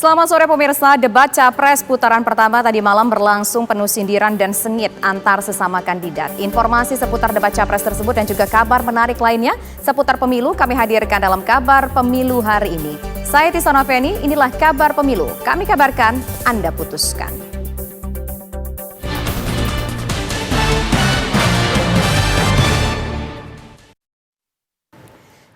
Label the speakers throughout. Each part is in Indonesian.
Speaker 1: Selamat sore pemirsa, debat Capres putaran pertama tadi malam berlangsung penuh sindiran dan sengit antar sesama kandidat. Informasi seputar debat Capres tersebut dan juga kabar menarik lainnya seputar pemilu kami hadirkan dalam Kabar Pemilu hari ini. Saya Tisana Feni, inilah Kabar Pemilu. Kami kabarkan, Anda putuskan.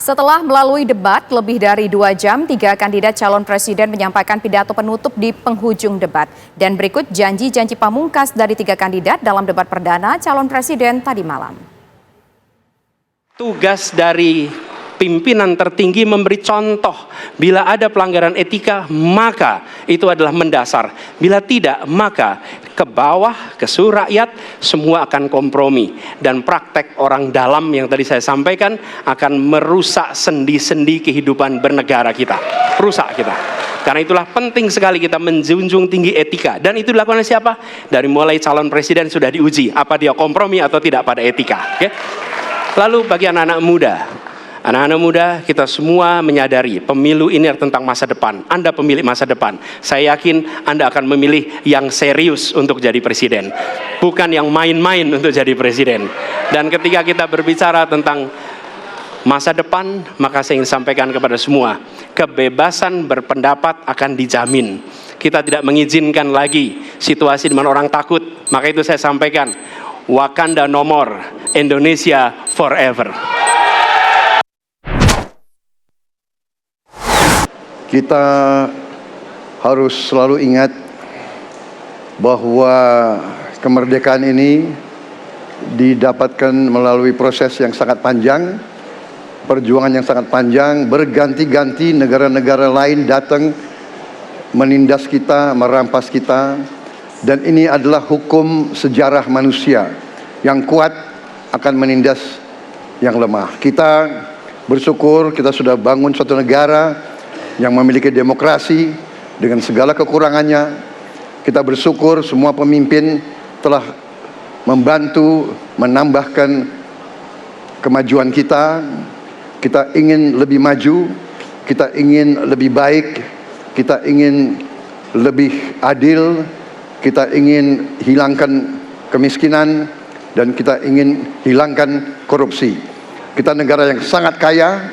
Speaker 1: Setelah melalui debat lebih dari 2 jam, 3 kandidat calon presiden menyampaikan pidato penutup di penghujung debat. Dan berikut janji-janji pamungkas dari 3 kandidat dalam debat perdana calon presiden tadi malam.
Speaker 2: Tugas dari pimpinan tertinggi memberi contoh. Bila ada pelanggaran etika, maka itu adalah mendasar. Bila tidak, maka ke bawah, ke seluruh rakyat, semua akan kompromi. Dan praktek orang dalam yang tadi saya sampaikan akan merusak sendi-sendi kehidupan bernegara kita. Rusak kita. Karena itulah penting sekali kita menjunjung tinggi etika. Dan itu dilakukan oleh siapa? Dari mulai calon presiden sudah diuji. Apa dia kompromi atau tidak pada etika. Okay? Lalu bagi anak-anak muda, kita semua menyadari pemilu ini tentang masa depan. Anda pemilik masa depan. Saya yakin Anda akan memilih yang serius untuk jadi presiden. Bukan yang main-main untuk jadi presiden. Dan ketika kita berbicara tentang masa depan, maka saya ingin sampaikan kepada semua, kebebasan berpendapat akan dijamin. Kita tidak mengizinkan lagi situasi di mana orang takut. Maka itu saya sampaikan, Wakanda no more, Indonesia forever.
Speaker 3: Kita harus selalu ingat bahwa kemerdekaan ini didapatkan melalui proses yang sangat panjang, perjuangan yang sangat panjang, berganti-ganti negara-negara lain datang menindas kita, merampas kita, dan ini adalah hukum sejarah manusia. Yang kuat akan menindas yang lemah. Kita bersyukur kita sudah bangun suatu negara yang memiliki demokrasi dengan segala kekurangannya. Kita bersyukur semua pemimpin telah membantu menambahkan kemajuan kita. Kita ingin lebih maju, kita ingin lebih baik, kita ingin lebih adil, kita ingin hilangkan kemiskinan, dan kita ingin hilangkan korupsi. Kita negara yang sangat kaya,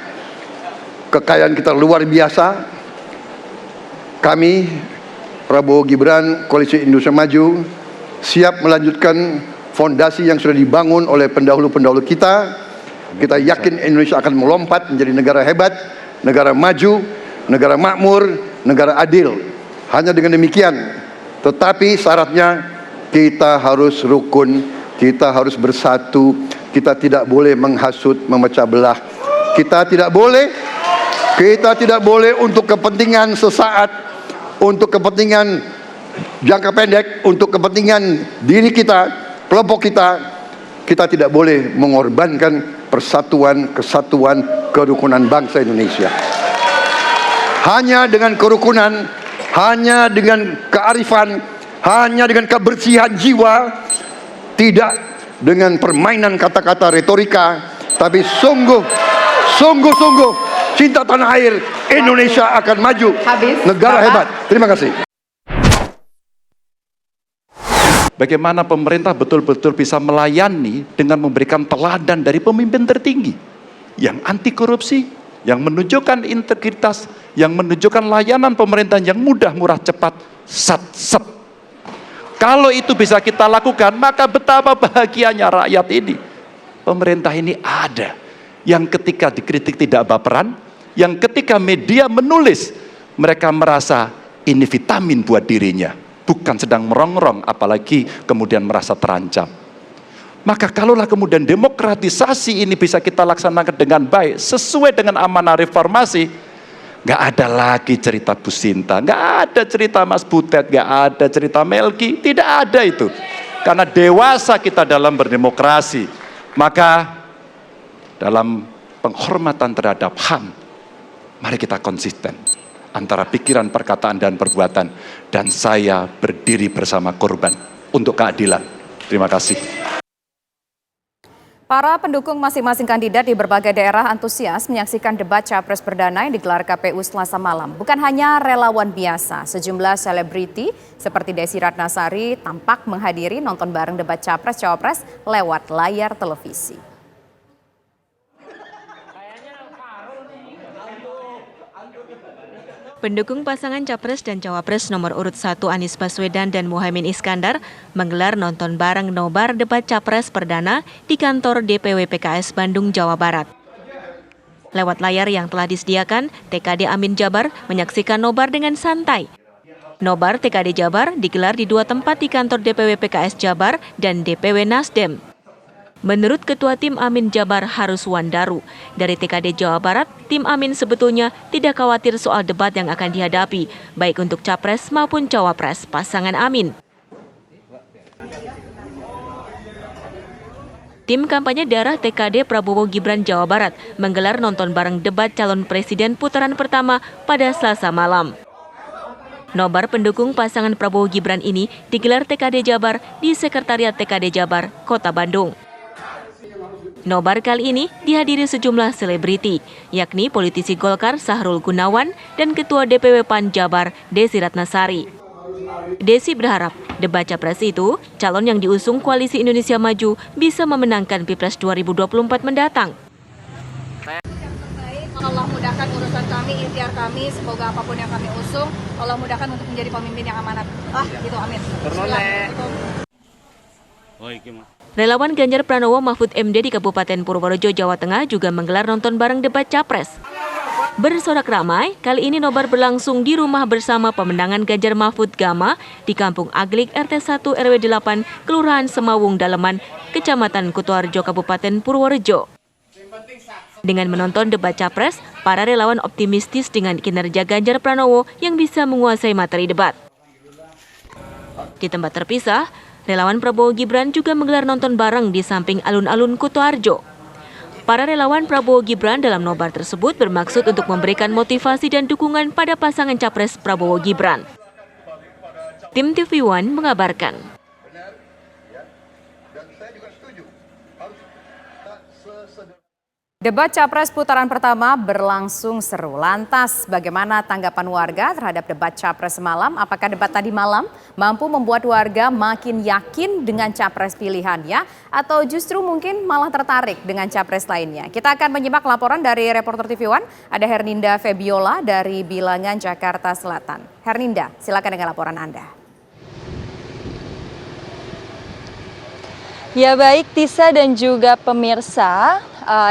Speaker 3: kekayaan kita luar biasa. Kami, Prabowo Gibran, Koalisi Indonesia Maju, siap melanjutkan fondasi yang sudah dibangun oleh pendahulu-pendahulu kita. Kita yakin Indonesia akan melompat menjadi negara hebat, negara maju, negara makmur, negara adil. Hanya dengan demikian. Tetapi syaratnya kita harus rukun, kita harus bersatu, kita tidak boleh menghasut, memecah belah. Kita tidak boleh untuk kepentingan sesaat, untuk kepentingan jangka pendek, untuk kepentingan diri kita, kelompok kita, kita tidak boleh mengorbankan persatuan, kesatuan, kerukunan bangsa Indonesia. Hanya dengan kerukunan, hanya dengan kearifan, hanya dengan kebersihan jiwa, tidak dengan permainan kata-kata retorika, tapi sungguh-sungguh cinta tanah air, Indonesia akan maju. Negara hebat. Terima kasih.
Speaker 4: Bagaimana pemerintah betul-betul bisa melayani dengan memberikan teladan dari pemimpin tertinggi yang anti korupsi, yang menunjukkan integritas, yang menunjukkan layanan pemerintahan yang mudah, murah, cepat, sat. Kalau itu bisa kita lakukan, maka betapa bahagianya rakyat ini. Pemerintah ini ada yang ketika dikritik tidak baperan, yang ketika media menulis, mereka merasa ini vitamin buat dirinya, bukan sedang merongrong, apalagi kemudian merasa terancam. Maka kalaulah kemudian demokratisasi ini bisa kita laksanakan dengan baik, sesuai dengan amanah reformasi, nggak ada lagi cerita Bu Sinta, nggak ada cerita Mas Butet, nggak ada cerita Melki, tidak ada itu. Karena dewasa kita dalam berdemokrasi, maka dalam penghormatan terhadap HAM, mari kita konsisten antara pikiran, perkataan, dan perbuatan. Dan saya berdiri bersama korban untuk keadilan. Terima kasih.
Speaker 1: Para pendukung masing-masing kandidat di berbagai daerah antusias menyaksikan debat Capres perdana yang digelar KPU Selasa malam. Bukan hanya relawan biasa, sejumlah selebriti seperti Desi Ratnasari tampak menghadiri nonton bareng debat Capres-Cawapres lewat layar televisi.
Speaker 5: Pendukung pasangan Capres dan Cawapres nomor urut 1 Anies Baswedan dan Muhaimin Iskandar menggelar nonton bareng nobar debat Capres perdana di kantor DPW PKS Bandung, Jawa Barat. Lewat layar yang telah disediakan, TKD Amin Jabar menyaksikan nobar dengan santai. Nobar TKD Jabar digelar di 2 tempat di kantor DPW PKS Jabar dan DPW Nasdem. Menurut Ketua Tim Amin Jabar Harus Wandaru, dari TKD Jawa Barat, Tim Amin sebetulnya tidak khawatir soal debat yang akan dihadapi, baik untuk Capres maupun Cawapres pasangan Amin. Tim kampanye daerah TKD Prabowo Gibran Jawa Barat menggelar nonton bareng debat calon presiden putaran pertama pada Selasa malam. Nobar pendukung pasangan Prabowo Gibran ini digelar TKD Jabar di Sekretariat TKD Jabar, Kota Bandung. Nobar kali ini dihadiri sejumlah selebriti, yakni politisi Golkar Sahrul Gunawan dan Ketua DPW PAN Jabar Desi Ratnasari. Desi berharap debat Capres itu, calon yang diusung Koalisi Indonesia Maju bisa memenangkan Pilpres 2024 mendatang.
Speaker 6: Allah mudahkan urusan kami, ikhtiar kami, semoga apapun yang kami usung, Allah mudahkan untuk menjadi pemimpin yang amanat. Gitu, amin.
Speaker 5: Relawan Ganjar Pranowo Mahfud MD di Kabupaten Purworejo, Jawa Tengah juga menggelar nonton bareng debat Capres. Bersorak ramai, kali ini nobar berlangsung di rumah bersama pemenangan Ganjar Mahfud Gama di Kampung Aglik RT 1 RW 8, Kelurahan Semawung Daleman, Kecamatan Kutoarjo, Kabupaten Purworejo. Dengan menonton debat Capres, para relawan optimistis dengan kinerja Ganjar Pranowo yang bisa menguasai materi debat. Di tempat terpisah, relawan Prabowo Gibran juga menggelar nonton bareng di samping alun-alun Kutoarjo. Para relawan Prabowo Gibran dalam nobar tersebut bermaksud untuk memberikan motivasi dan dukungan pada pasangan Capres Prabowo Gibran. Tim TV One mengabarkan.
Speaker 1: Debat Capres putaran pertama berlangsung seru. Lantas bagaimana tanggapan warga terhadap debat Capres semalam? Apakah debat tadi malam mampu membuat warga makin yakin dengan Capres pilihannya? Atau justru mungkin malah tertarik dengan Capres lainnya? Kita akan menyimak laporan dari reporter TV One. Ada Herninda Febiola dari Bilangan, Jakarta Selatan. Herninda, silakan dengan laporan Anda.
Speaker 7: Ya baik Tisa dan juga pemirsa,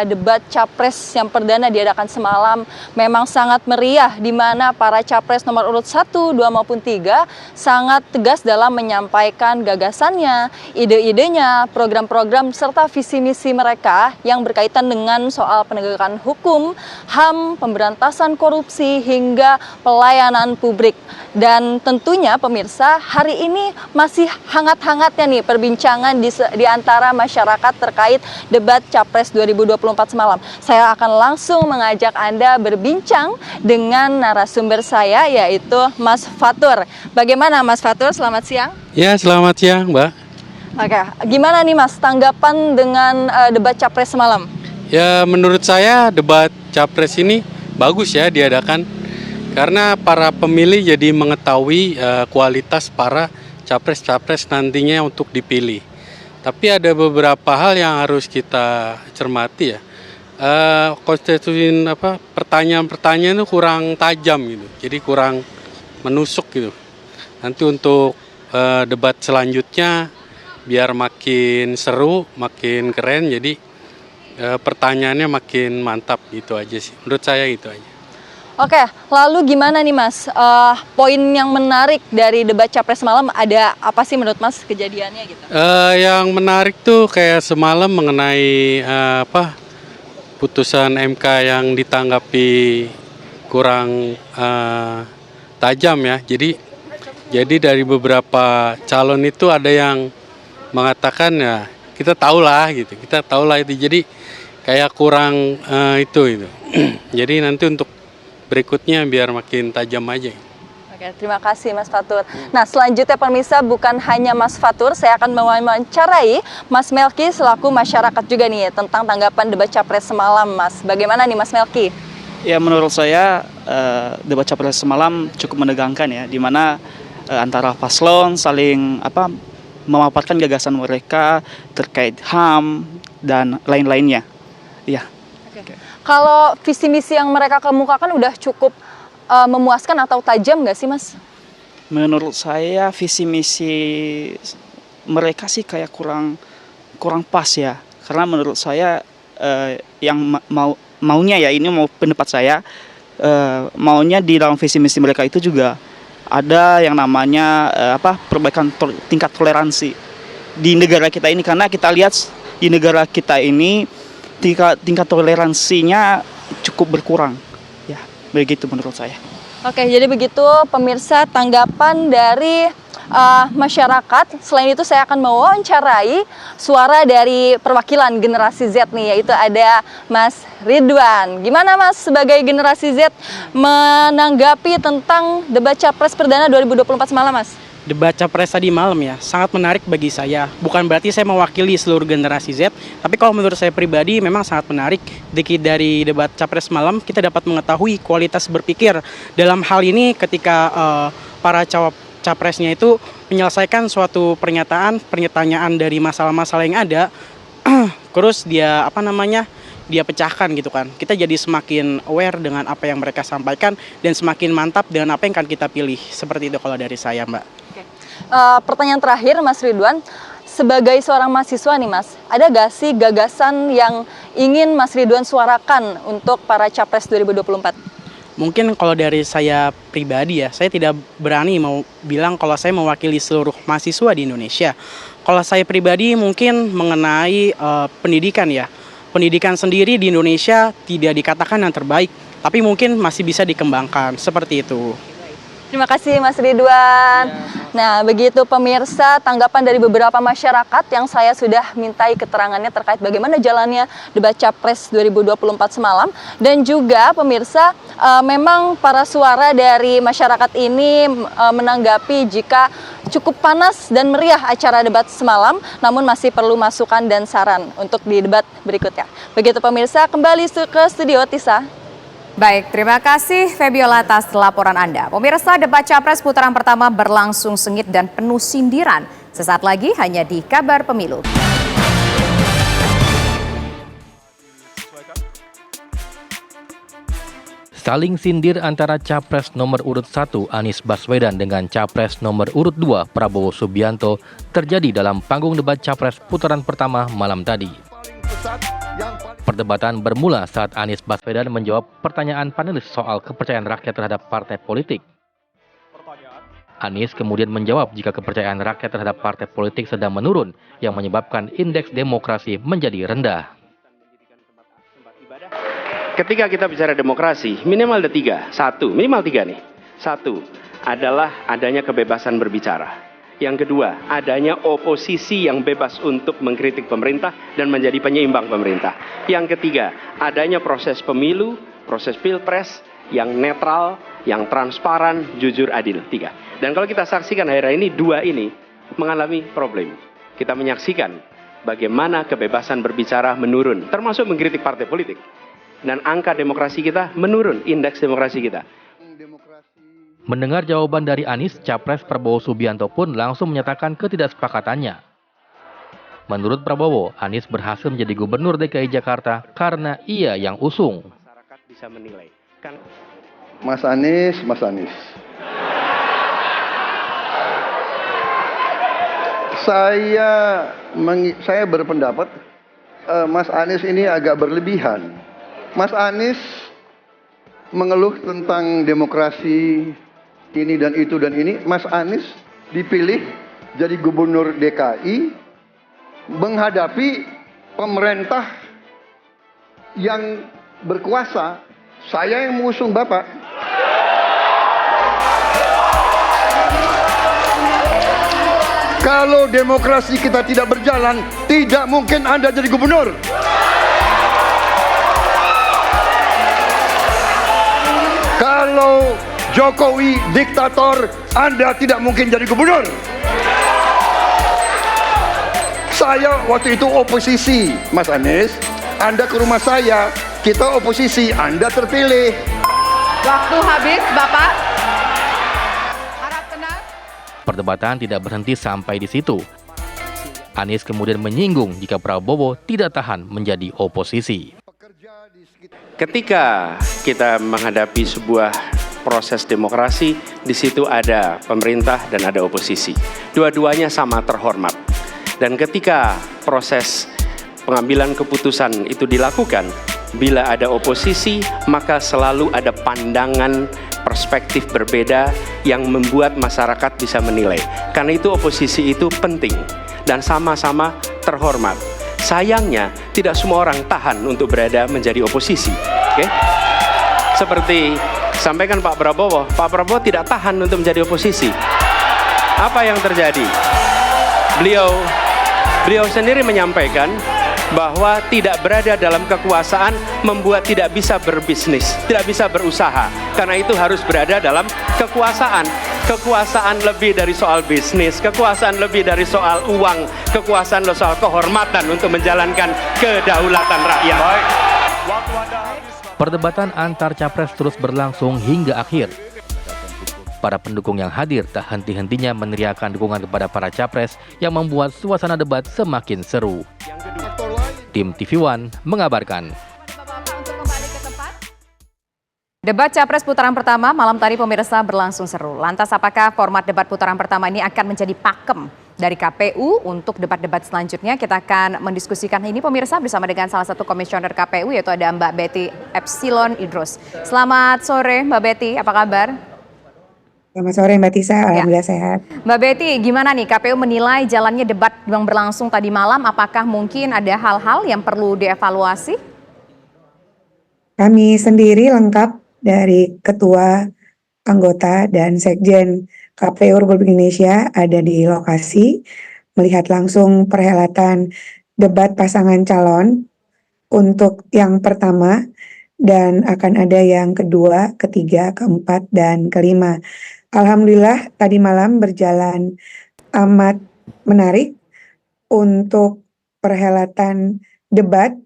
Speaker 7: debat Capres yang perdana diadakan semalam memang sangat meriah, di mana para Capres nomor urut 1, 2 maupun 3 sangat tegas dalam menyampaikan gagasannya, ide-idenya, program-program serta visi misi mereka yang berkaitan dengan soal penegakan hukum, HAM, pemberantasan korupsi hingga pelayanan publik. Dan tentunya pemirsa, hari ini masih hangat-hangatnya nih perbincangan di antara masyarakat terkait debat Capres 2024 semalam. Saya akan langsung mengajak Anda berbincang dengan narasumber saya, yaitu Mas Fatur. Bagaimana Mas Fatur, selamat siang.
Speaker 2: Ya, selamat siang Mbak.
Speaker 7: Oke, gimana nih Mas tanggapan dengan debat Capres semalam?
Speaker 2: Ya, menurut saya debat Capres ini bagus ya diadakan. Karena para pemilih jadi mengetahui kualitas para Capres-Capres nantinya untuk dipilih. Tapi ada beberapa hal yang harus kita cermati ya. Pertanyaan-pertanyaan itu kurang tajam gitu. Jadi kurang menusuk gitu. Nanti untuk debat selanjutnya biar makin seru, makin keren. Jadi pertanyaannya makin mantap gitu aja sih. Menurut saya gitu aja.
Speaker 7: Oke, lalu gimana nih Mas, poin yang menarik dari debat Capres semalam, ada apa sih menurut Mas kejadiannya gitu?
Speaker 2: Yang menarik tuh kayak semalam mengenai putusan MK yang ditanggapi kurang tajam ya. Jadi dari beberapa calon itu ada yang mengatakan ya kita tahulah itu. Jadi kayak kurang itu. Jadi nanti untuk berikutnya biar makin tajam aja.
Speaker 7: Oke, terima kasih Mas Fatur. Nah, selanjutnya pemirsa, bukan hanya Mas Fatur, saya akan mewawancarai Mas Melki selaku masyarakat juga nih tentang tanggapan debat Capres semalam, Mas. Bagaimana nih Mas Melki?
Speaker 8: Ya, menurut saya debat Capres semalam cukup menegangkan ya, di mana antara paslon saling memaparkan gagasan mereka terkait HAM dan lain-lainnya. Ya.
Speaker 7: Kalau visi misi yang mereka kemukakan udah cukup memuaskan atau tajam nggak sih, Mas?
Speaker 8: Menurut saya visi misi mereka sih kayak kurang pas ya, karena menurut saya yang maunya ya, ini mau pendapat saya, maunya di dalam visi misi mereka itu juga ada yang namanya perbaikan tingkat toleransi di negara kita ini, karena kita lihat di negara kita ini tingkat toleransinya cukup berkurang. Begitu menurut saya.
Speaker 7: Oke, jadi begitu pemirsa tanggapan dari masyarakat. Selain itu saya akan mewawancarai suara dari perwakilan generasi Z nih, yaitu ada Mas Ridwan. Gimana Mas sebagai generasi Z menanggapi tentang debat Capres Perdana 2024 semalam, Mas?
Speaker 9: Debat Capres tadi malam ya, sangat menarik bagi saya. Bukan berarti saya mewakili seluruh generasi Z, tapi kalau menurut saya pribadi memang sangat menarik. Dari debat Capres malam kita dapat mengetahui kualitas berpikir dalam hal ini ketika para capresnya itu menyelesaikan suatu pertanyaan dari masalah-masalah yang ada, terus dia dia pecahkan gitu kan. Kita jadi semakin aware dengan apa yang mereka sampaikan dan semakin mantap dengan apa yang akan kita pilih. Seperti itu kalau dari saya, Mbak.
Speaker 7: Pertanyaan terakhir Mas Ridwan, sebagai seorang mahasiswa nih Mas, ada gak sih gagasan yang ingin Mas Ridwan suarakan untuk para Capres 2024?
Speaker 9: Mungkin kalau dari saya pribadi ya, saya tidak berani mau bilang kalau saya mewakili seluruh mahasiswa di Indonesia. Kalau saya pribadi mungkin mengenai pendidikan ya. Pendidikan sendiri di Indonesia tidak dikatakan yang terbaik, tapi mungkin masih bisa dikembangkan, seperti itu.
Speaker 7: Terima kasih Mas Ridwan. Nah, begitu pemirsa tanggapan dari beberapa masyarakat yang saya sudah mintai keterangannya terkait bagaimana jalannya debat Capres 2024 semalam. Dan juga pemirsa, memang para suara dari masyarakat ini menanggapi jika cukup panas dan meriah acara debat semalam, namun masih perlu masukan dan saran untuk di debat berikutnya. Begitu pemirsa, kembali ke studio Tisa.
Speaker 1: Baik, terima kasih Febiola atas laporan Anda. Pemirsa, debat Capres putaran pertama berlangsung sengit dan penuh sindiran. Sesaat lagi hanya di Kabar Pemilu.
Speaker 10: Saling sindir antara Capres nomor urut 1 Anies Baswedan dengan Capres nomor urut 2 Prabowo Subianto terjadi dalam panggung debat Capres putaran pertama malam tadi. Perdebatan bermula saat Anies Baswedan menjawab pertanyaan panelis soal kepercayaan rakyat terhadap partai politik. Anies kemudian menjawab jika kepercayaan rakyat terhadap partai politik sedang menurun yang menyebabkan indeks demokrasi menjadi rendah.
Speaker 2: Ketika kita bicara demokrasi, minimal ada minimal tiga nih. Satu adalah adanya kebebasan berbicara. Yang kedua, adanya oposisi yang bebas untuk mengkritik pemerintah dan menjadi penyeimbang pemerintah. Yang ketiga, adanya proses pemilu, proses pilpres yang netral, yang transparan, jujur, adil. 3. Dan kalau kita saksikan akhir-akhir ini, 2 ini mengalami problem. Kita menyaksikan bagaimana kebebasan berbicara menurun, termasuk mengkritik partai politik. Dan angka demokrasi kita menurun, indeks demokrasi kita.
Speaker 10: Mendengar jawaban dari Anies, Capres Prabowo Subianto pun langsung menyatakan ketidaksepakatannya. Menurut Prabowo, Anies berhasil menjadi gubernur DKI Jakarta karena ia yang usung.
Speaker 2: Masyarakat bisa menilai.
Speaker 3: Mas Anies. Saya berpendapat Mas Anies ini agak berlebihan. Mas Anies mengeluh tentang demokrasi ini dan itu dan ini. Mas Anies dipilih jadi gubernur DKI menghadapi pemerintah yang berkuasa. Saya yang mengusung Bapak. Kalau demokrasi kita tidak berjalan, tidak mungkin Anda jadi gubernur. Kalau Jokowi diktator, Anda tidak mungkin jadi gubernur. Saya waktu itu oposisi, Mas Anies. Anda ke rumah saya, kita oposisi, Anda terpilih.
Speaker 1: Waktu habis, Bapak. Harap tenang.
Speaker 10: Perdebatan tidak berhenti sampai di situ. Anies kemudian menyinggung jika Prabowo tidak tahan menjadi oposisi.
Speaker 2: Ketika kita menghadapi sebuah proses demokrasi, di situ ada pemerintah dan ada oposisi. Dua-duanya sama terhormat. Dan ketika proses pengambilan keputusan itu dilakukan, bila ada oposisi, maka selalu ada pandangan perspektif berbeda yang membuat masyarakat bisa menilai. Karena itu oposisi itu penting dan sama-sama terhormat. Sayangnya, tidak semua orang tahan untuk berada menjadi oposisi. Oke? Seperti sampaikan Pak Prabowo tidak tahan untuk menjadi oposisi. Apa yang terjadi? Beliau sendiri menyampaikan bahwa tidak berada dalam kekuasaan membuat tidak bisa berbisnis, tidak bisa berusaha. Karena itu harus berada dalam kekuasaan. Kekuasaan lebih dari soal bisnis, kekuasaan lebih dari soal uang, kekuasaan soal kehormatan untuk menjalankan kedaulatan rakyat.
Speaker 10: Perdebatan antar capres terus berlangsung hingga akhir. Para pendukung yang hadir tak henti-hentinya meneriakkan dukungan kepada para capres yang membuat suasana debat semakin seru. Tim TV One mengabarkan.
Speaker 1: Debat Capres putaran pertama malam tadi pemirsa berlangsung seru. Lantas apakah format debat putaran pertama ini akan menjadi pakem dari KPU untuk debat-debat selanjutnya? Kita akan mendiskusikan ini pemirsa bersama dengan salah satu komisioner KPU yaitu ada Mbak Betty Epsilon Idrus. Selamat sore Mbak Betty, apa kabar?
Speaker 11: Selamat sore Mbak Tisa, alhamdulillah sehat.
Speaker 1: Mbak Betty, gimana nih KPU menilai jalannya debat yang berlangsung tadi malam? Apakah mungkin ada hal-hal yang perlu dievaluasi?
Speaker 11: Kami sendiri lengkap dari Ketua, Anggota, dan Sekjen KPU Republik Indonesia ada di lokasi melihat langsung perhelatan debat pasangan calon untuk yang pertama dan akan ada yang kedua, ketiga, keempat, dan kelima. Alhamdulillah tadi malam berjalan amat menarik untuk perhelatan debat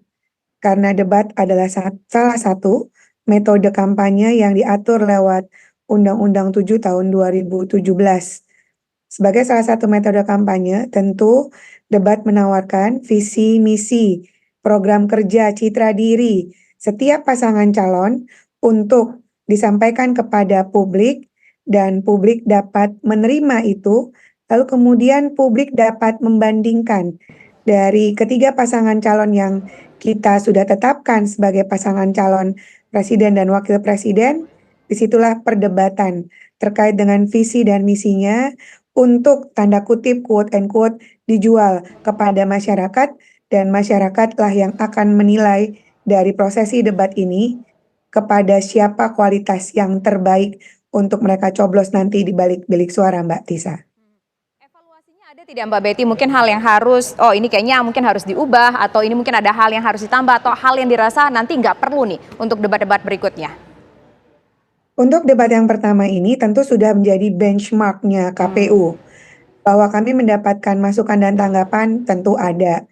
Speaker 11: karena debat adalah salah satu metode kampanye yang diatur lewat Undang-Undang 7 tahun 2017. Sebagai salah satu metode kampanye, tentu debat menawarkan visi misi, program kerja, citra diri setiap pasangan calon untuk disampaikan kepada publik dan publik dapat menerima itu, lalu kemudian publik dapat membandingkan dari ketiga pasangan calon yang kita sudah tetapkan sebagai pasangan calon presiden dan wakil presiden. Disitulah perdebatan terkait dengan visi dan misinya untuk tanda kutip quote and quote dijual kepada masyarakat dan masyarakatlah yang akan menilai dari prosesi debat ini kepada siapa kualitas yang terbaik untuk mereka coblos nanti di balik bilik suara Mbak Tisa.
Speaker 1: Evaluasinya ada tidak Mbak Betty? Mungkin hal yang harus, ini kayaknya mungkin harus diubah atau ini mungkin ada hal yang harus ditambah atau hal yang dirasa nanti nggak perlu nih untuk debat-debat berikutnya?
Speaker 11: Untuk debat yang pertama ini tentu sudah menjadi benchmarknya KPU. Bahwa kami mendapatkan masukan dan tanggapan tentu ada.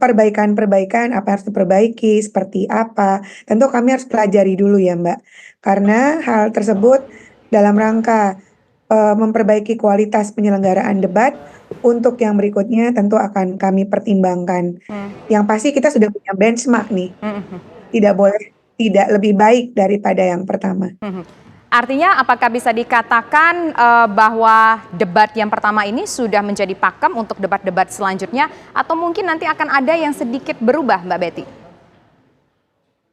Speaker 11: Perbaikan-perbaikan apa harus diperbaiki, seperti apa. Tentu kami harus pelajari dulu ya Mbak. Karena hal tersebut dalam rangka memperbaiki kualitas penyelenggaraan debat. Untuk yang berikutnya tentu akan kami pertimbangkan. Yang pasti kita sudah punya benchmark nih. Tidak boleh tidak lebih baik daripada yang pertama.
Speaker 1: Artinya apakah bisa dikatakan bahwa debat yang pertama ini sudah menjadi pakem untuk debat-debat selanjutnya atau mungkin nanti akan ada yang sedikit berubah Mbak Betty?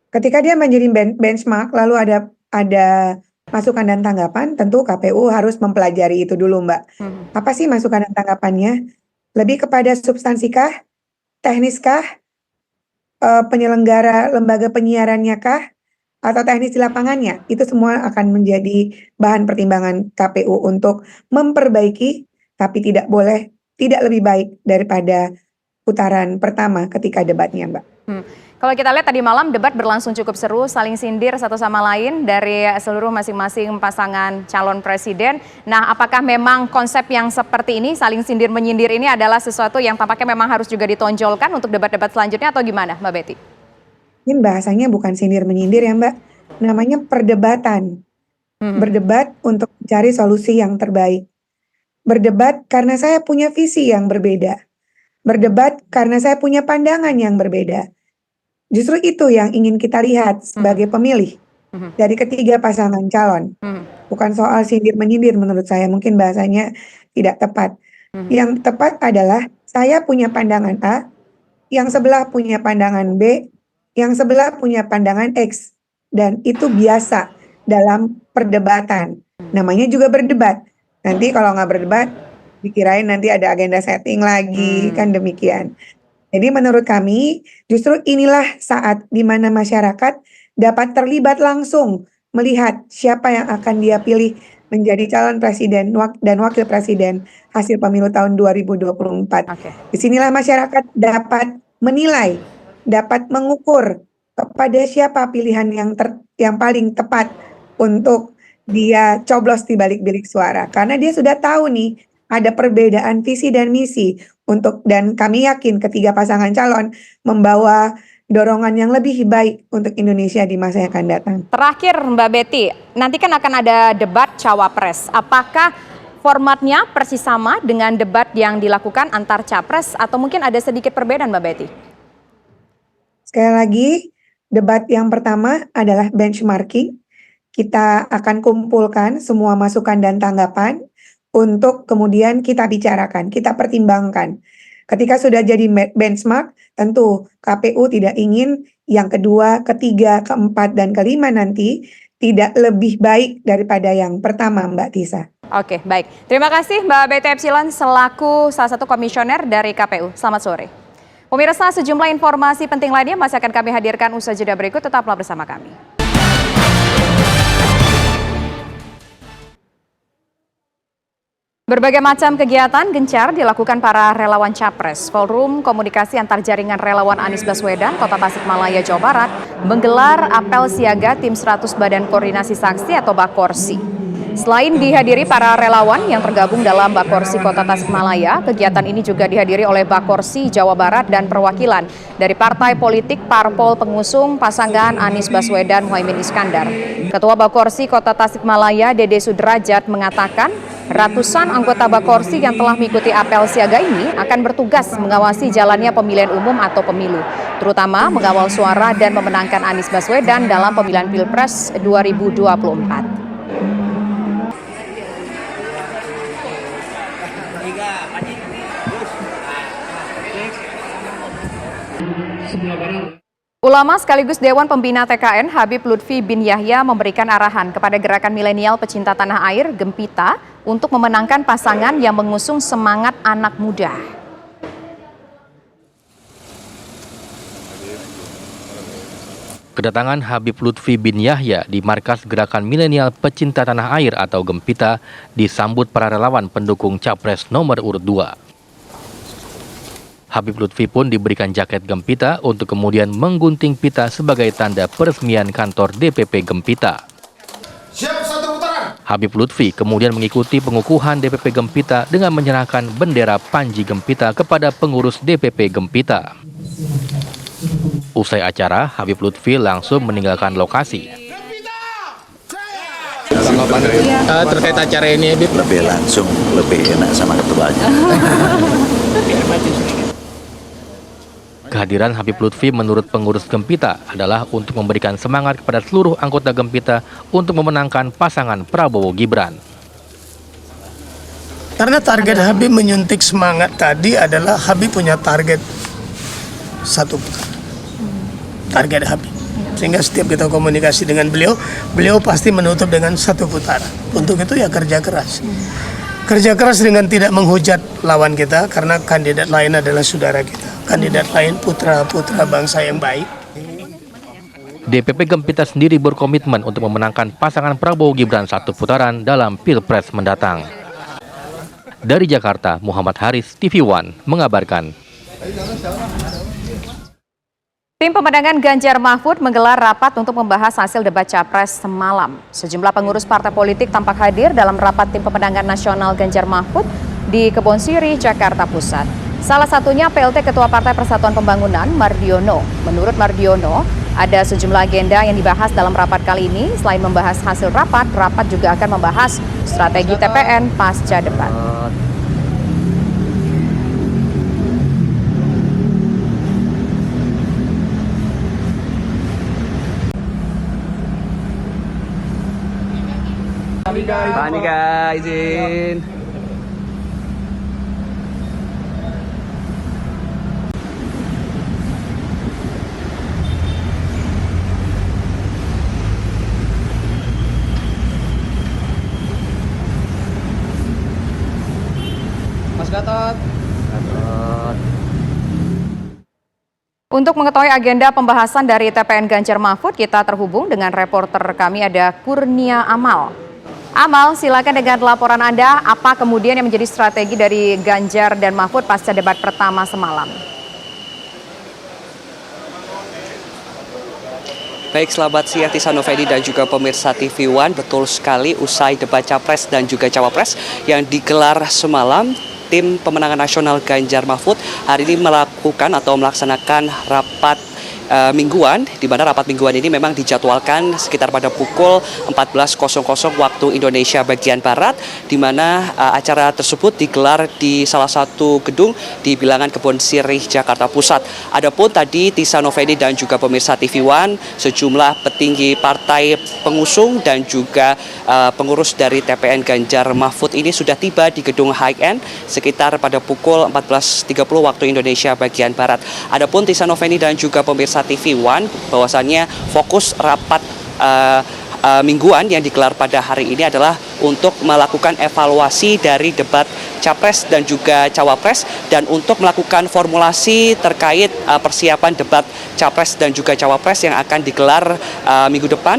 Speaker 11: Ketika dia menjadi benchmark lalu ada masukan dan tanggapan, tentu KPU harus mempelajari itu dulu Mbak. Apa sih masukan dan tanggapannya? Lebih kepada substansikah? Tekniskah? Penyelenggara lembaga penyiarannya kah atau teknis di lapangannya, itu semua akan menjadi bahan pertimbangan KPU untuk memperbaiki, tapi tidak lebih baik daripada putaran pertama ketika debatnya Mbak.
Speaker 1: Kalau kita lihat tadi malam debat berlangsung cukup seru, saling sindir satu sama lain dari seluruh masing-masing pasangan calon presiden. Nah, apakah memang konsep yang seperti ini, saling sindir menyindir ini adalah sesuatu yang tampaknya memang harus juga ditonjolkan untuk debat-debat selanjutnya atau gimana, Mbak Betty?
Speaker 11: Ini bahasanya bukan sindir menyindir ya Mbak, namanya perdebatan. Berdebat untuk mencari solusi yang terbaik. Berdebat karena saya punya visi yang berbeda. Berdebat karena saya punya pandangan yang berbeda. Justru itu yang ingin kita lihat sebagai pemilih dari ketiga pasangan calon. Bukan soal sindir-menyindir menurut saya, mungkin bahasanya tidak tepat. Yang tepat adalah saya punya pandangan A, yang sebelah punya pandangan B, yang sebelah punya pandangan X. Dan itu biasa dalam perdebatan. Namanya juga berdebat. Nanti kalau nggak berdebat, dikirain nanti ada agenda setting lagi, kan demikian. Jadi menurut kami justru inilah saat di mana masyarakat dapat terlibat langsung melihat siapa yang akan dia pilih menjadi calon presiden dan wakil presiden hasil pemilu tahun 2024. Disinilah masyarakat dapat menilai, dapat mengukur kepada siapa pilihan yang paling tepat untuk dia coblos di balik bilik suara. Karena dia sudah tahu nih ada perbedaan visi dan misi dan kami yakin ketiga pasangan calon membawa dorongan yang lebih baik untuk Indonesia di masa yang akan datang.
Speaker 1: Terakhir Mbak Betty, nanti kan akan ada debat cawapres. Apakah formatnya persis sama dengan debat yang dilakukan antar capres atau mungkin ada sedikit perbedaan Mbak Betty?
Speaker 11: Sekali lagi, debat yang pertama adalah benchmarking. Kita akan kumpulkan semua masukan dan tanggapan untuk kemudian kita bicarakan, kita pertimbangkan. Ketika sudah jadi benchmark, tentu KPU tidak ingin yang kedua, ketiga, keempat, dan kelima nanti tidak lebih baik daripada yang pertama, Mbak Tisa.
Speaker 1: Oke, baik. Terima kasih Mbak Betty Epsilon selaku salah satu komisioner dari KPU. Selamat sore. Pemirsa, sejumlah informasi penting lainnya masih akan kami hadirkan usai jeda berikut. Tetaplah bersama kami. Berbagai macam kegiatan gencar dilakukan para relawan Capres. Forum Komunikasi Antar Jaringan Relawan Anies Baswedan, Kota Tasikmalaya, Jawa Barat, menggelar apel siaga Tim 100 Badan Koordinasi Saksi atau Bakorsi. Selain dihadiri para relawan yang tergabung dalam Bakorsi Kota Tasikmalaya, kegiatan ini juga dihadiri oleh Bakorsi Jawa Barat dan perwakilan dari partai politik parpol pengusung pasangan Anies Baswedan Muhaimin Iskandar. Ketua Bakorsi Kota Tasikmalaya, Dede Sudrajat, mengatakan ratusan anggota Bakorsi yang telah mengikuti apel siaga ini akan bertugas mengawasi jalannya pemilihan umum atau pemilu, terutama mengawal suara dan memenangkan Anies Baswedan dalam pemilihan Pilpres 2024. Ulama sekaligus Dewan Pembina TKN Habib Lutfi bin Yahya memberikan arahan kepada gerakan milenial pecinta tanah air Gempita untuk memenangkan pasangan yang mengusung semangat anak muda.
Speaker 10: Kedatangan Habib Lutfi bin Yahya di markas gerakan milenial pecinta tanah air atau Gempita disambut para relawan pendukung Capres nomor urut 2. Habib Lutfi pun diberikan jaket Gempita untuk kemudian menggunting pita sebagai tanda peresmian kantor DPP Gempita. Habib Lutfi kemudian mengikuti pengukuhan DPP Gempita dengan menyerahkan bendera Panji Gempita kepada pengurus DPP Gempita. Usai acara, Habib Lutfi langsung meninggalkan lokasi.
Speaker 12: Terkait acara ini, Habib? Lebih langsung, lebih enak sama ketuanya.
Speaker 10: Kehadiran Habib Lutfi menurut pengurus Gempita adalah untuk memberikan semangat kepada seluruh anggota Gempita untuk memenangkan pasangan Prabowo Gibran.
Speaker 12: Karena target Habib menyuntik semangat tadi adalah Habib punya target satu putaran. Target Habib. Sehingga setiap kita komunikasi dengan beliau, beliau pasti menutup dengan satu putaran. Untuk itu ya kerja keras. Kerja keras dengan tidak menghujat lawan kita karena kandidat lain adalah saudara kita. Kandidat lain putra-putra bangsa yang baik.
Speaker 10: DPP Gempita sendiri berkomitmen untuk memenangkan pasangan Prabowo Gibran satu putaran dalam Pilpres mendatang. Dari Jakarta, Muhammad Haris, TV One mengabarkan.
Speaker 1: Tim pemenangan Ganjar Mahfud menggelar rapat untuk membahas hasil debat Capres semalam. Sejumlah pengurus partai politik tampak hadir dalam rapat tim pemenangan nasional Ganjar Mahfud di Kebon Sirih, Jakarta Pusat. Salah satunya PLT Ketua Partai Persatuan Pembangunan, Mardiono. Menurut Mardiono, ada sejumlah agenda yang dibahas dalam rapat kali ini. Selain membahas hasil rapat juga akan membahas strategi TPN pasca debat.
Speaker 13: Pak Nika izin. Mas Gatot.
Speaker 1: Untuk mengetahui agenda pembahasan dari TPN Ganjar Mahfud, kita terhubung dengan reporter kami ada Kurnia Amal. Amal, silakan dengan laporan Anda, apa kemudian yang menjadi strategi dari Ganjar dan Mahfud pasca debat pertama semalam?
Speaker 13: Baik, selamat siang Tisa Novedi dan juga pemirsa TV One. Betul sekali, usai debat Capres dan juga Cawapres yang digelar semalam, tim pemenangan nasional Ganjar Mahfud hari ini melakukan atau melaksanakan rapat mingguan, di mana rapat mingguan ini memang dijadwalkan sekitar pada pukul 14.00 waktu Indonesia bagian Barat, di mana acara tersebut digelar di salah satu gedung di bilangan Kebon Sirih, Jakarta Pusat. Adapun tadi Tisa Novedi dan juga pemirsa TV One, sejumlah petinggi partai pengusung dan juga pengurus dari TPN Ganjar Mahfud ini sudah tiba di gedung High End sekitar pada pukul 14.30 waktu Indonesia bagian Barat. Adapun Tisa Novedi dan juga pemirsa TV One, bahwasannya fokus rapat mingguan yang digelar pada hari ini adalah untuk melakukan evaluasi dari debat Capres dan juga Cawapres dan untuk melakukan formulasi terkait persiapan debat Capres dan juga Cawapres yang akan digelar minggu depan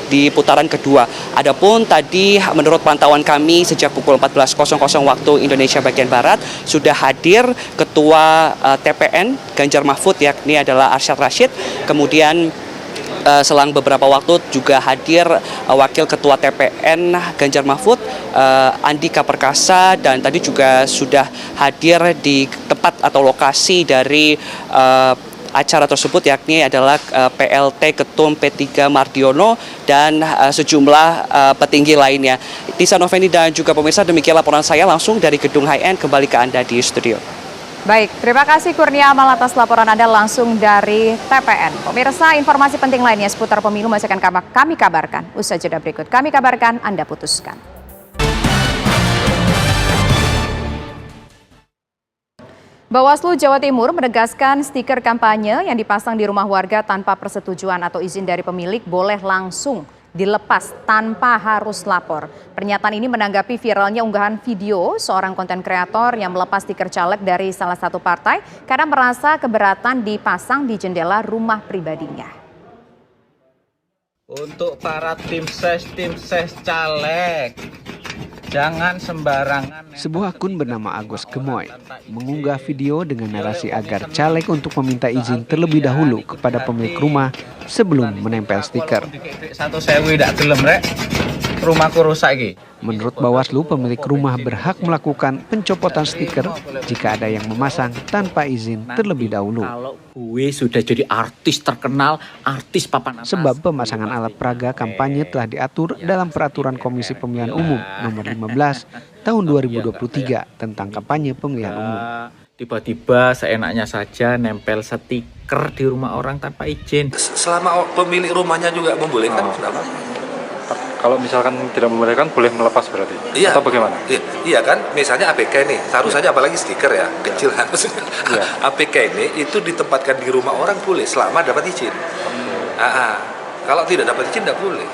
Speaker 13: di putaran kedua. Adapun tadi menurut pantauan kami sejak pukul 14.00 waktu Indonesia bagian Barat sudah hadir Ketua TPN Ganjar Mahfud yakni adalah Arsyad Rashid. Kemudian selang beberapa waktu juga hadir Wakil Ketua TPN Ganjar Mahfud Andika Perkasa, dan tadi juga sudah hadir di tempat atau lokasi dari acara tersebut yakni adalah PLT Ketum P3 Mardiono dan sejumlah petinggi lainnya. Tisa Novedi dan juga pemirsa, demikian laporan saya langsung dari gedung High End, kembali ke Anda di studio.
Speaker 1: Baik, terima kasih Kurnia Amal atas laporan Anda langsung dari TPN. Pemirsa, informasi penting lainnya seputar pemilu masih akan kami kabarkan. Usai jeda berikut kami kabarkan, Anda putuskan. Bawaslu Jawa Timur menegaskan stiker kampanye yang dipasang di rumah warga tanpa persetujuan atau izin dari pemilik boleh langsung dilepas tanpa harus lapor. Pernyataan ini menanggapi viralnya unggahan video seorang konten kreator yang melepas stiker caleg dari salah satu partai karena merasa keberatan dipasang di jendela rumah pribadinya.
Speaker 14: Untuk para tim ses caleg, jangan sembarangan.
Speaker 15: Sebuah akun bernama Agus Gemoy mengunggah video dengan narasi agar caleg untuk meminta izin terlebih dahulu kepada pemilik rumah sebelum menempel stiker.
Speaker 14: Rumahku rusak iki.
Speaker 15: Menurut Bawaslu, pemilik rumah berhak melakukan pencopotan stiker jika ada yang memasang tanpa izin terlebih dahulu.
Speaker 14: Kalau gue sudah jadi artis terkenal, artis papan atas.
Speaker 15: Sebab pemasangan alat peraga kampanye telah diatur dalam Peraturan Komisi Pemilihan Umum Nomor 15 Tahun 2023 tentang kampanye pemilihan umum.
Speaker 14: Tiba-tiba seenaknya saja nempel stiker di rumah orang tanpa izin.
Speaker 16: Selama pemilik rumahnya juga membolehkan, kenapa?
Speaker 17: Kalau misalkan tidak membolehkan, boleh melepas berarti?
Speaker 16: Iya.
Speaker 17: Atau bagaimana?
Speaker 16: Iya kan, misalnya APK ini, taruh saja apalagi stiker ya, kecil harusnya. APK ini itu ditempatkan di rumah orang boleh, selama dapat izin. Kalau tidak dapat izin, tidak boleh.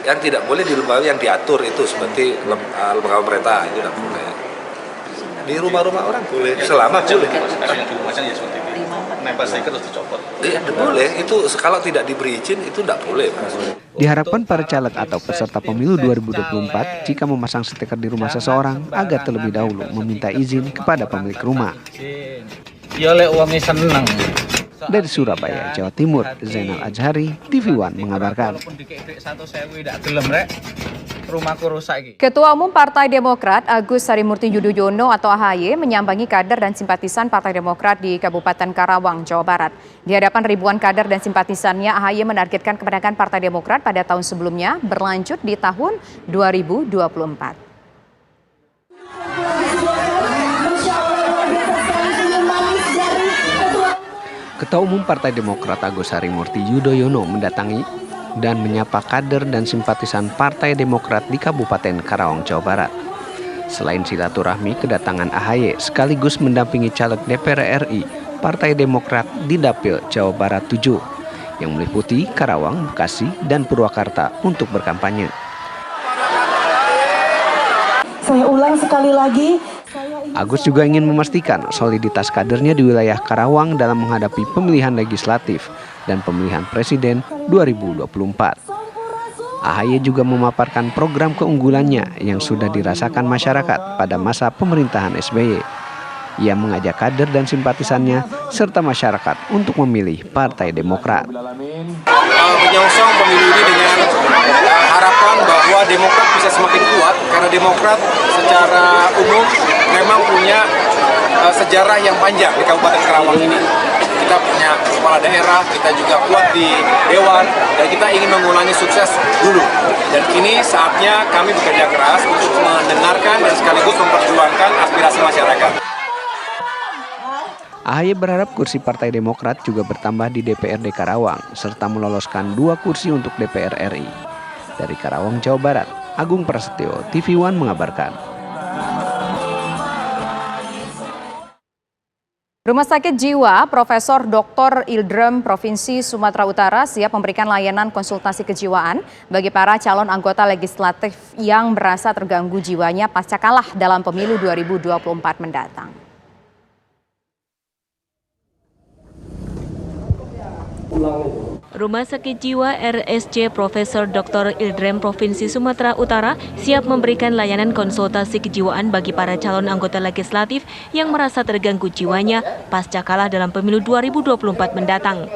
Speaker 16: Yang tidak boleh di lembaga yang diatur itu, seperti lembaga pemerintah, itu tidak boleh. Di rumah-rumah orang boleh, selama boleh.
Speaker 14: Nempel stiker terus dicopot.
Speaker 16: Iya, boleh. Itu kalau tidak diberi izin itu tidak boleh.
Speaker 15: Diharapkan para caleg atau peserta pemilu 2024 jika memasang stiker di rumah seseorang agar terlebih dahulu meminta izin kepada pemilik rumah.
Speaker 14: Ya lek wong seneng.
Speaker 15: Dari Surabaya, Jawa Timur, Zainal Azhari, TV One mengabarkan.
Speaker 1: Ketua Umum Partai Demokrat Agus Harimurti Yudhoyono atau AHY menyambangi kader dan simpatisan Partai Demokrat di Kabupaten Karawang, Jawa Barat. Di hadapan ribuan kader dan simpatisannya, AHY menargetkan kemenangan Partai Demokrat pada tahun sebelumnya berlanjut di tahun 2024.
Speaker 15: Ketua Umum Partai Demokrat Agus Harimurti Yudhoyono mendatangi dan menyapa kader dan simpatisan Partai Demokrat di Kabupaten Karawang, Jawa Barat. Selain silaturahmi, kedatangan AHY sekaligus mendampingi caleg DPR RI Partai Demokrat di Dapil Jawa Barat 7 yang meliputi Karawang, Bekasi, dan Purwakarta untuk berkampanye.
Speaker 18: Saya ulang sekali lagi.
Speaker 15: Agus juga ingin memastikan soliditas kadernya di wilayah Karawang dalam menghadapi pemilihan legislatif dan pemilihan presiden 2024. AHY juga memaparkan program keunggulannya yang sudah dirasakan masyarakat pada masa pemerintahan SBY. Ia mengajak kader dan simpatisannya serta masyarakat untuk memilih Partai Demokrat.
Speaker 19: Menyongsong pemilu ini dengan harapan bahwa Demokrat bisa semakin kuat karena Demokrat secara umum memang punya sejarah yang panjang di Kabupaten Karawang ini. Kita punya kepala daerah, kita juga kuat di Dewan, dan kita ingin mengulangi sukses dulu. Dan ini saatnya kami bekerja keras untuk mendengarkan dan sekaligus memperjuangkan aspirasi masyarakat.
Speaker 15: AHY berharap kursi Partai Demokrat juga bertambah di DPRD Karawang, serta meloloskan 2 kursi untuk DPR RI. Dari Karawang, Jawa Barat, Agung Prasetyo, TV One mengabarkan.
Speaker 1: Rumah Sakit Jiwa Profesor Dr. Ildrem Provinsi Sumatera Utara siap memberikan layanan konsultasi kejiwaan bagi para calon anggota legislatif yang merasa terganggu jiwanya pasca kalah dalam pemilu 2024 mendatang.
Speaker 5: Rumah Sakit Jiwa RSJ Profesor Dr. Ildrem Provinsi Sumatera Utara siap memberikan layanan konsultasi kejiwaan bagi para calon anggota legislatif yang merasa terganggu jiwanya pasca kalah dalam pemilu 2024 mendatang.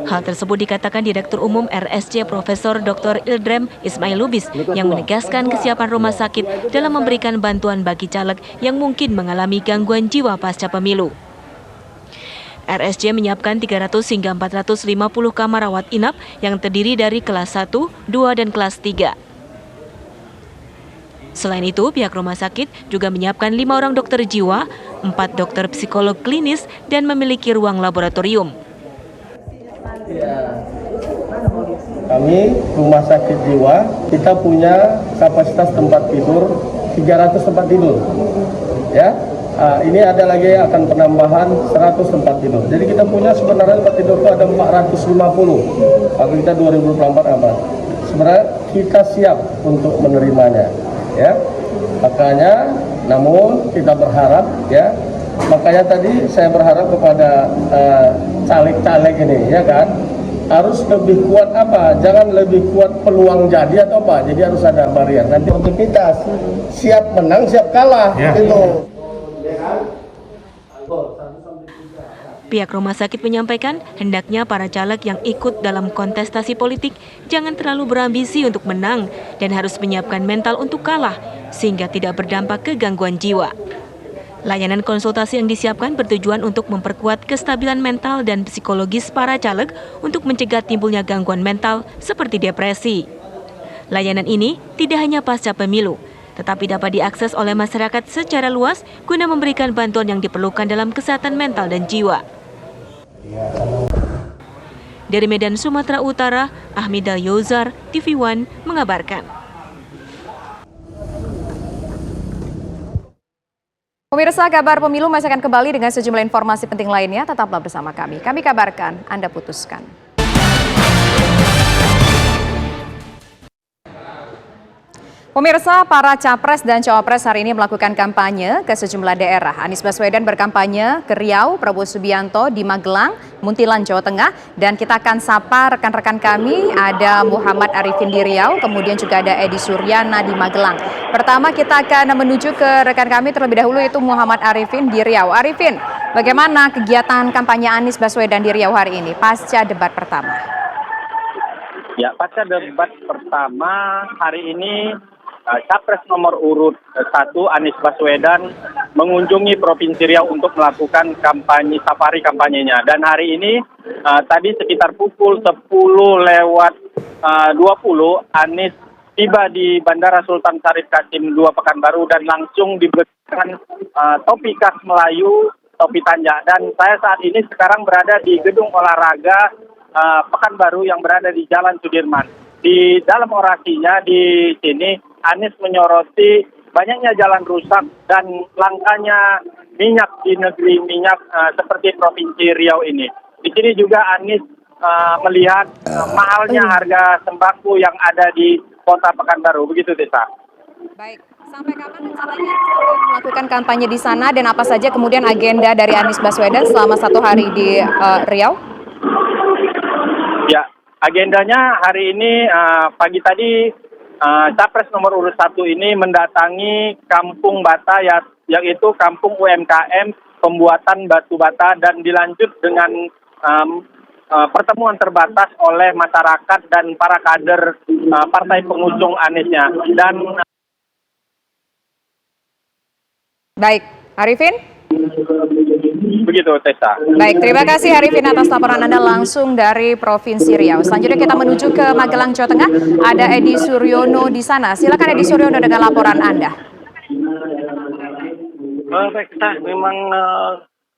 Speaker 5: Hal tersebut dikatakan Direktur Umum RSJ Profesor Dr. Ildrem Ismail Lubis yang menegaskan kesiapan rumah sakit dalam memberikan bantuan bagi caleg yang mungkin mengalami gangguan jiwa pasca pemilu. RSJ menyiapkan 300 hingga 450 kamar rawat inap yang terdiri dari kelas 1, 2, dan kelas 3. Selain itu, pihak rumah sakit juga menyiapkan 5 orang dokter jiwa, 4 dokter psikolog klinis, dan memiliki ruang laboratorium.
Speaker 20: Kami Rumah Sakit Jiwa, kita punya kapasitas tempat tidur 300 tempat tidur. Ya. Ini ada lagi akan penambahan 100 tempat tidur. Jadi kita punya sebenarnya tempat tidur itu ada 450. Kalau kita 2024 aman. Sebenarnya kita siap untuk menerimanya, ya. Makanya, namun kita berharap, ya. Makanya tadi saya berharap kepada caleg-caleg ini, ya kan, harus lebih kuat apa? Jangan lebih kuat peluang jadi atau apa? Jadi harus ada barrier. Nanti produktivitas siap menang, siap kalah, ya. Gitu.
Speaker 5: Pihak rumah sakit menyampaikan hendaknya para caleg yang ikut dalam kontestasi politik jangan terlalu berambisi untuk menang dan harus menyiapkan mental untuk kalah sehingga tidak berdampak ke gangguan jiwa. Layanan konsultasi yang disiapkan bertujuan untuk memperkuat kestabilan mental dan psikologis para caleg untuk mencegah timbulnya gangguan mental seperti depresi. Layanan ini tidak hanya pasca pemilu, tetapi dapat diakses oleh masyarakat secara luas guna memberikan bantuan yang diperlukan dalam kesehatan mental dan jiwa. Dari Medan, Sumatera Utara, Ahmida Yozar, TV One mengabarkan.
Speaker 1: Pemirsa, kabar pemilu masih akan kembali dengan sejumlah informasi penting lainnya. Tetaplah bersama kami. Kami kabarkan, Anda putuskan. Pemirsa, para capres dan cawapres hari ini melakukan kampanye ke sejumlah daerah. Anies Baswedan berkampanye ke Riau, Prabowo Subianto di Magelang, Muntilan, Jawa Tengah. Dan kita akan sapa rekan-rekan kami, ada Muhammad Arifin di Riau, kemudian juga ada Edi Suryana di Magelang. Pertama kita akan menuju ke rekan kami terlebih dahulu, yaitu Muhammad Arifin di Riau. Arifin, Bagaimana kegiatan kampanye Anies Baswedan di Riau hari ini pasca debat pertama?
Speaker 21: Ya, pasca debat pertama hari ini Capres nomor urut 1 Anies Baswedan mengunjungi Provinsi Riau untuk melakukan safari kampanyenya. Dan hari ini tadi sekitar pukul 10:20 Anies tiba di Bandara Sultan Syarif Kasim II Pekanbaru dan langsung diberikan topi khas Melayu, topi tanja. Dan saya saat ini sekarang berada di gedung olahraga Pekanbaru yang berada di Jalan Sudirman. Di dalam orasinya di sini Anies menyoroti banyaknya jalan rusak dan langkanya minyak di negeri minyak seperti Provinsi Riau ini. Di sini juga Anies melihat mahalnya harga sembako yang ada di Kota Pekanbaru. Begitu, Desa.
Speaker 1: Baik, sampai kapan rencananya akan melakukan kampanye di sana dan apa saja kemudian agenda dari Anies Baswedan selama 1 hari di Riau?
Speaker 21: Ya, agendanya hari ini pagi tadi Capres nomor urut 1 ini mendatangi Kampung Bata yaitu Kampung UMKM pembuatan batu bata dan dilanjut dengan pertemuan terbatas oleh masyarakat dan para kader partai pengusung Aniesnya. Dan baik, Arifin? Begitu, Tessa.
Speaker 1: Baik, terima kasih Arifin atas laporan Anda langsung dari Provinsi Riau. Selanjutnya kita menuju ke Magelang, Jawa Tengah. Ada Edi Suryono di sana. Silakan Edi Suryono dengan laporan Anda.
Speaker 22: Baik, memang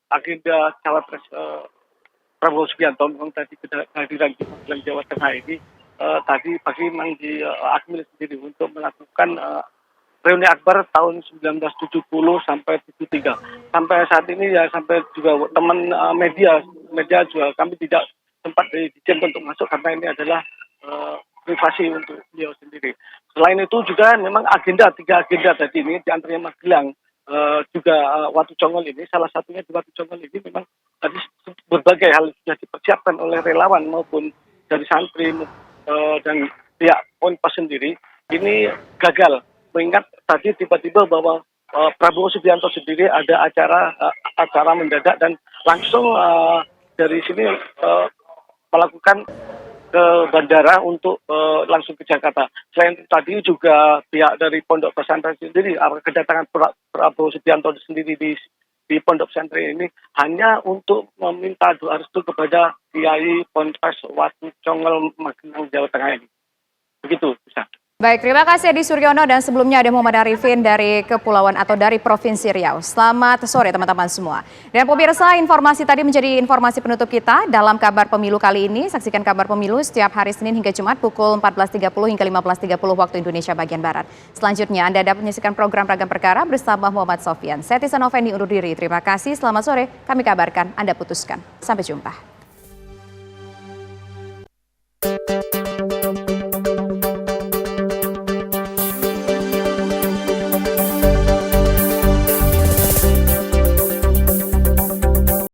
Speaker 22: agenda Cawapres Prabowo Subianto memang tadi kehadiran di Magelang, Jawa Tengah ini tadi pagi memang diakmil sendiri untuk melakukan reuni akbar tahun 1970 sampai 73. Sampai saat ini ya sampai juga teman media juga kami tidak sempat diizinkan untuk masuk karena ini adalah privasi untuk beliau sendiri. Selain itu juga memang tiga agenda tadi ini di antaranya Magelang juga Watu Congol ini, salah satunya di Watu Congol ini memang tadi berbagai hal sudah dipersiapkan oleh relawan maupun dari santri dan pihak Ponpes sendiri ini gagal. Mengingat tadi tiba-tiba bahwa Prabowo Subianto sendiri ada acara mendadak dan langsung dari sini melakukan ke bandara untuk langsung ke Jakarta. Selain itu tadi juga pihak dari Pondok Pesantren sendiri kedatangan Prabowo Subianto sendiri di Pondok Pesantren ini hanya untuk meminta doa restu kepada Kiai Ponpes Watu Congol Magelang, Jawa Tengah ini. Begitu, bisa.
Speaker 1: Baik, terima kasih Edi Suryono dan sebelumnya ada Muhammad Arifin dari Kepulauan atau dari Provinsi Riau. Selamat sore teman-teman semua. Dan pemirsa, informasi tadi menjadi informasi penutup kita dalam kabar pemilu kali ini. Saksikan kabar pemilu setiap hari Senin hingga Jumat pukul 14.30 hingga 15.30 waktu Indonesia bagian Barat. Selanjutnya Anda dapat menyaksikan program Ragam Perkara bersama Muhammad Sofyan. Saya Tisa Noveni undur diri. Terima kasih, selamat sore. Kami kabarkan, Anda putuskan. Sampai jumpa.